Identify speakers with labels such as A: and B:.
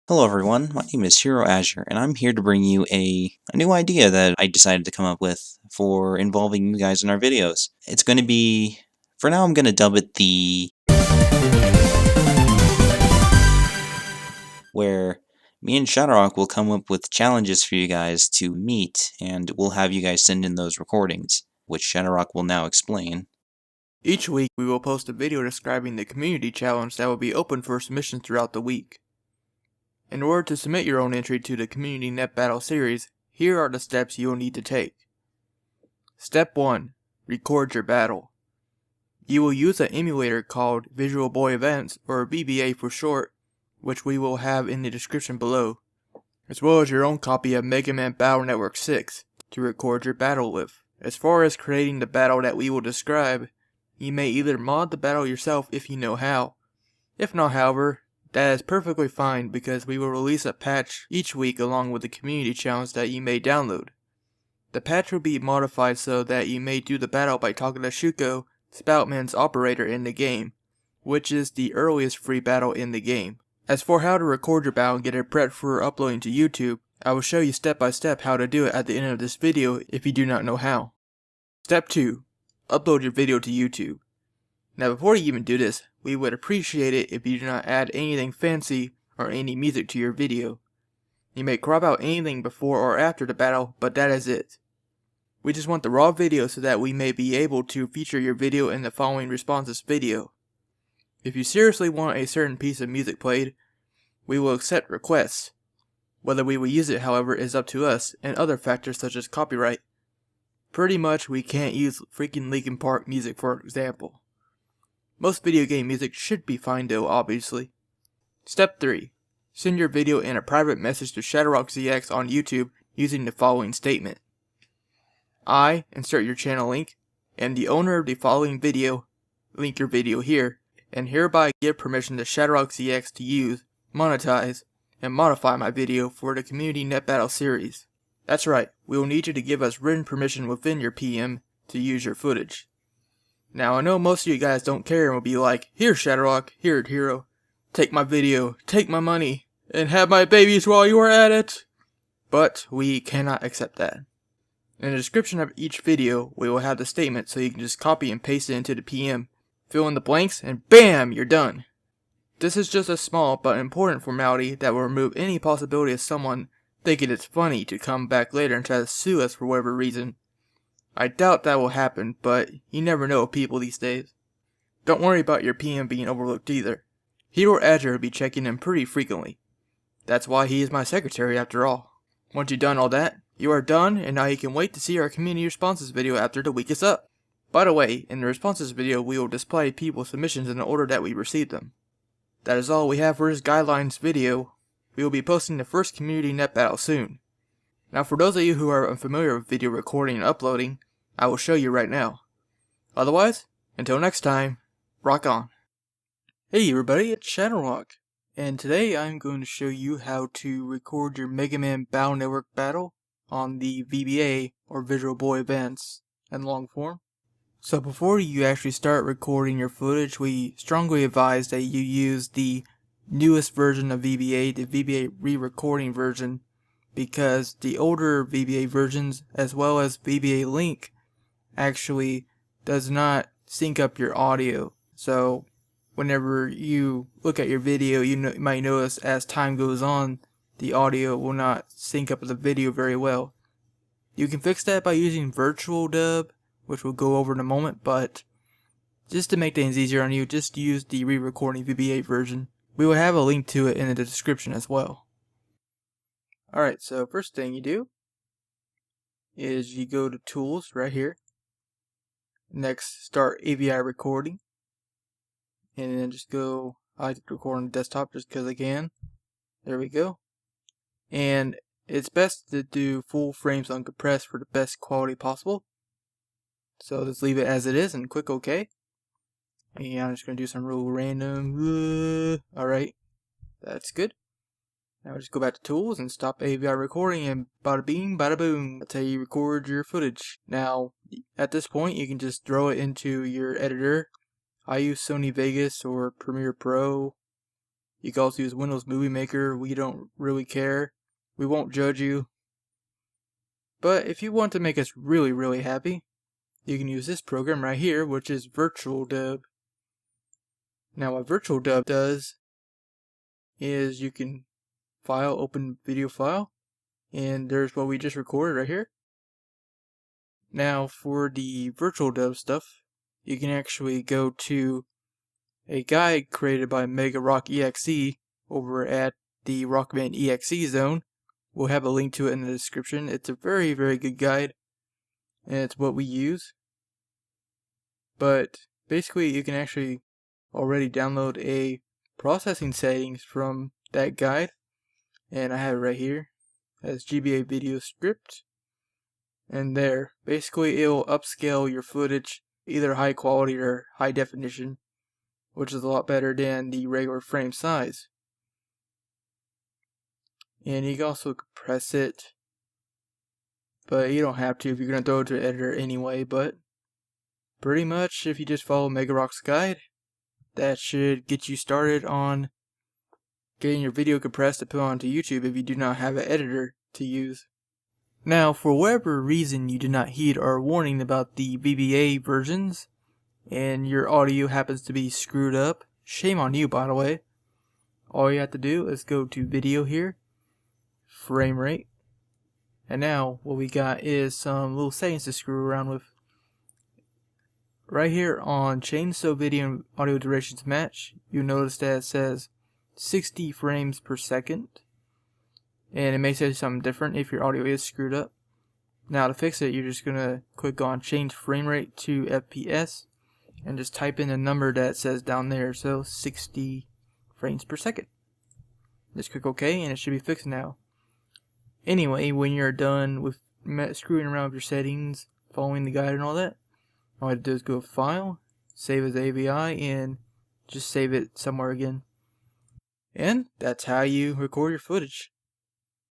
A: Hello everyone, my name is Hero Azure, and I'm here to bring you a new idea that I decided to come up with for involving you guys in our videos. It's going to be, for now I'm going to dub it the... where me and ShadowRock will come up with challenges for you guys to meet, and we'll have you guys send in those recordings, which ShadowRock will now explain.
B: Each week we will post a video describing the community challenge that will be open for submission throughout the week. In order to submit your own entry to the Community Netbattle series, here are the steps you will need to take. Step 1. Record your battle. You will use an emulator called Visual Boy Events, or VBA for short, which we will have in the description below, as well as your own copy of Mega Man Battle Network 6 to record your battle with. As far as creating the battle that we will describe, you may either mod the battle yourself if you know how. If not, however, that is perfectly fine because we will release a patch each week along with the community challenge that you may download. The patch will be modified so that you may do the battle by talking to Shuko, Spoutman's operator in the game, which is the earliest free battle in the game. As for how to record your battle and get it prepped for uploading to YouTube, I will show you step by step how to do it at the end of this video if you do not know how. Step 2. Upload your video to YouTube. Now before you even do this, we would appreciate it if you do not add anything fancy or any music to your video. You may crop out anything before or after the battle, but that is it. We just want the raw video so that we may be able to feature your video in the following responses video. If you seriously want a certain piece of music played, we will accept requests. Whether we will use it, however, is up to us and other factors such as copyright. Pretty much we can't use freaking Linkin Park music for example. Most video game music should be fine though, obviously. Step 3. Send your video in a private message to ShadowRockZX on YouTube using the following statement. I, insert your channel link, am the owner of the following video, link your video here, and hereby give permission to ShadowRockZX to use, monetize, and modify my video for the Community Netbattle series. That's right, we will need you to give us written permission within your PM to use your footage. Now I know most of you guys don't care and will be like, here ShadowRock, here Hero, take my video, take my money, and have my babies while you are at it. But we cannot accept that. In the description of each video, we will have the statement so you can just copy and paste it into the PM, fill in the blanks, and BAM! You're done. This is just a small but important formality that will remove any possibility of someone thinking it's funny to come back later and try to sue us for whatever reason. I doubt that will happen, but you never know with people these days. Don't worry about your PM being overlooked either. Hero Azure will be checking in pretty frequently. That's why he is my secretary after all. Once you've done all that, you are done and now you can wait to see our community responses video after the week is up. By the way, in the responses video we will display people's submissions in the order that we received them. That is all we have for this guidelines video. We will be posting the first Community Netbattle soon. Now for those of you who are unfamiliar with video recording and uploading, I will show you right now. Otherwise, until next time, rock on. Hey everybody, it's ShadowRock, and today I'm going to show you how to record your Mega Man Battle Network battle on the VBA, or Visual Boy Events, in long form. So before you actually start recording your footage, we strongly advise that you use the newest version of VBA, the VBA re-recording version, because the older VBA versions, as well as VBA Link, actually does not sync up your audio. So whenever you look at your video, you might notice as time goes on, the audio will not sync up with the video very well. You can fix that by using Virtual Dub, which we'll go over in a moment, but just to make things easier on you, just use the re-recording VBA version. We will have a link to it in the description as well. Alright, so first thing you do is you go to Tools right here. Next, start AVI recording. And then just go, I like to record on the desktop just because I can. There we go. And it's best to do full frames uncompressed for the best quality possible. So just leave it as it is and click OK. And I'm just going to do some real random. Alright, that's good. Now just go back to Tools and stop AVI recording, and bada bing, bada boom. That's how you record your footage. Now, at this point, you can just throw it into your editor. I use Sony Vegas or Premiere Pro. You can also use Windows Movie Maker. We don't really care. We won't judge you. But if you want to make us really, really happy, you can use this program right here, which is Virtual Dub. Now what Virtual Dub does is you can open video file, and there's what we just recorded right here. Now for the Virtual Dub stuff, you can actually go to a guide created by Rock.EXE over at the Rock.EXE zone. We'll have a link to it in the description. It's a very, very good guide, and it's what we use. But basically, you can actually already download a processing settings from that guide, and I have it right here as GBA video script. And there, basically it'll upscale your footage, either high quality or high definition, which is a lot better than the regular frame size. And you can also compress it, but you don't have to if you're going to throw it to the editor anyway. But pretty much, if you just follow Megarock's guide, that should get you started on getting your video compressed to put onto YouTube if you do not have an editor to use. Now, for whatever reason you did not heed our warning about the VBA versions, and your audio happens to be screwed up, shame on you, by the way. All you have to do is go to video here, frame rate, and now what we got is some little settings to screw around with. Right here on change so video and audio durations match, you notice that it says 60 frames per second, and it may say something different if your audio is screwed up. Now to fix it, you're just going to click on change frame rate to FPS and just type in the number that says down there, so 60 frames per second. Just click OK and it should be fixed now. Anyway, when you're done with screwing around with your settings, following the guide and all that, all you have to do is go to File, Save as AVI, and just save it somewhere again. And that's how you record your footage.